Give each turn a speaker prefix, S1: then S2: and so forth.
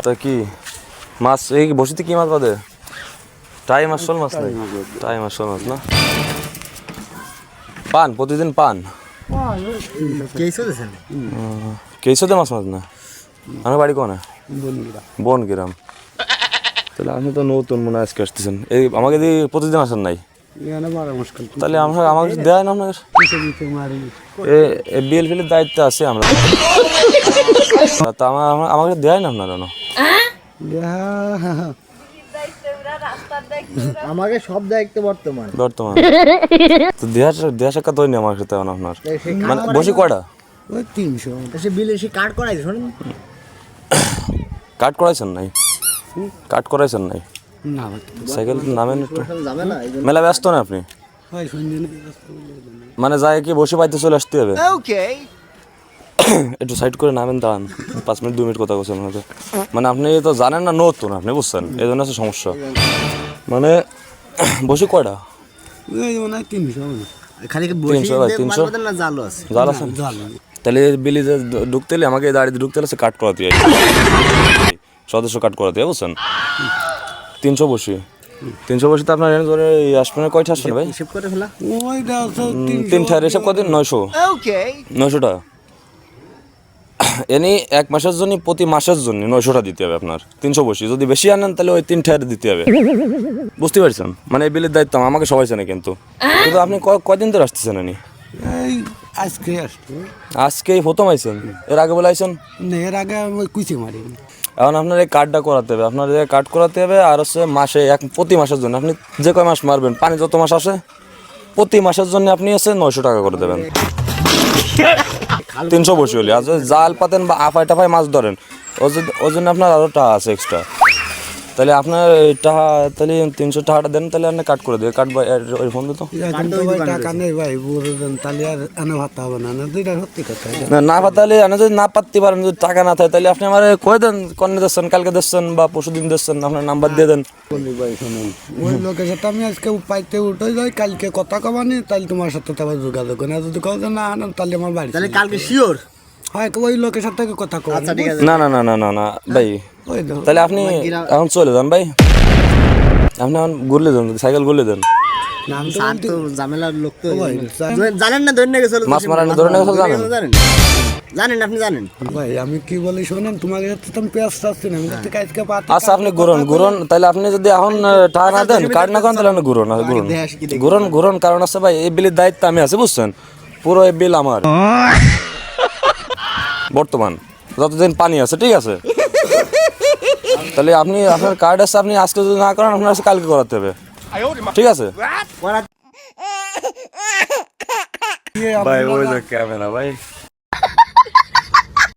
S1: তা কি মাছ এই বসিতে কি মাছ বাদে? টাই মাছ, শোল মাছ নাই? টাই মাছ, শোল মাছ না? পান প্রতিদিন পান? কেইশোতে মাছ মাছ না? আমার বাড়ি কোনে? বনগ্রাম। তাহলে আপনি তো নতুন মনে হয় আজকে আসতেছেন। এই আমাকে দিয়ে প্রতিদিন আসেন নাই? তাহলে আমাকে দেয় না আপনার? বিএলপির দায়িত্বে আছে আমরা। তা আমাকে দেয় না আপনার কেন?
S2: আমাকে সব দায়িত্ব বর্তমান
S1: তো দেয়া সাক্ষাৎ হয়নি আমার সাথে এখন আপনার। মানে বসি কয়টা?
S2: 300 এসে বিল এসে কার্ড করাইছে শোনেন।
S1: কাট করাইছেন নাই? কাট করাইছেন নাই? সাইকেল নামেন একটু। মেলা ব্যস্ত না আপনি? মানে যায় কি বসে পাইতে চলে আসতে হবে? একটু সাইড করে নামেন, দাঁড়ান 5 মিনিট 2 মিনিট কথা বলছেন আপনাকে। মানে আপনি তো জানেন না, নতুন আপনি বুঝছেন, এই জন্য আছে সমস্যা। মানে বসে কয়টা? 300 জাল আছে? তাহলে বিলি যে ঢুকতে হলে আমাকে দাঁড়িয়ে ঢুকতে হলে কাট করাতে হয়, সদস্য কাট করাতে হয় বুঝছেন। 300 বসি, 300 বসিতে আপনার ধরে আসবেন কয়টা আসবেন ভাই?
S2: হিসাব করে ফেলা
S1: 3টা হিসাব করে দিন 900 টাকা। এনি 1 মাসের জন্য, প্রতি মাসের জন্য 900 টাকা দিতে হবে আপনার। 300 বসি যদি বেশি আনেন তাহলে ওই 3টা দিতে হবে, বুঝতে পারছেন? মানে এই বিলের দায়িত্ব আমাকে সবাই জানে। কিন্তু কিন্তু আপনি কয়দিন ধরে আসতেছেন? এনি আজকেই প্রথম আইছেন? এর আগে বলে আইছেন?
S3: এর আগে কুচি মারি।
S1: এখন আপনার এই কার্ডটা করাতে হবে, আপনার এই কার্ড করাতে হবে। আর হচ্ছে মাসে প্রতি মাসের জন্য আপনি যে কয় মাস মারবেন, পানি যত মাস আসে প্রতি মাসের জন্য আপনি হচ্ছে 900 টাকা করে দেবেন। 300 বসি হলে। আর যদি জাল পাতেন বা আফাই টাফাই মাছ ধরেন, ওই জন্য আপনার আরও টাকা আছে এক্সট্রা। তাহলে আপনার টাকা, তাহলে 300 টাকাটা দেন, তাহলে আপনি কাট করে দেবে। কাট ভাই ওই ফোন দিত
S3: টাকা নেই ভাই, তাহলে আর আনা ভাতা হবে না। দুইটা সত্যি কথা
S1: না পাতালে আপনি যদি না পাততে পারেন, যদি টাকা না থাকে, তাহলে আপনি আমার কয়ে দেন কন্যা দিচ্ছেন, কালকে দিচ্ছেন বা পরশু দিন দিচ্ছেন, আপনার নাম্বার দিয়ে দেন।
S3: ভাই শোনেন, ওই লোকের সাথে আমি আজকে পাইতে উঠে যাই, কালকে কথা কবানি, তাহলে তোমার সাথে তো আবার যোগাযোগ করি। আর যদি কাউ না আনেন তাহলে আমার বাড়ি,
S2: তাহলে কালকে শিওর
S3: হয় ওই লোকের সাথে কথা কব।
S2: আচ্ছা ঠিক আছে।
S1: না না না না না না ভাই, তাহলে আপনি এখন চলে যান ভাই। আপনি এখন ঘুরলে যান, সাইকেল ঘুরলে দেন।
S2: স্যার তো ঝামেলার লোক তো জানেন না, ধরে নিয়ে গেছিল
S1: মাছ মারানো ধরে নিয়ে গেছিল, জানেন?
S2: জানেন আপনি জানেন
S3: ভাই আমি কি বলি শোনেন, তোমাকে সাথে আমি পেঁয়াজ চাচ্ছি না, আমি যাতে আজকে
S1: আচ্ছা আপনি ঘুরন। তাহলে আপনি যদি এখন টাকা না দেন, কার্ড না করেন, তাহলে আপনি ঘুরন। কারণ আছে ভাই, এই বিলের দায়িত্ব আমি আছে বুঝছেন। পুরো এই বিল আমার বর্তমান, যতদিন পানি আছে, ঠিক আছে? তাহলে আপনি আপনার কার্ড আছে, আপনি আজকে যদি না করেন আপনার কাছে কালকে করাতে হবে, ঠিক আছে? ভাই ওই যে ক্যামেরা ভাই।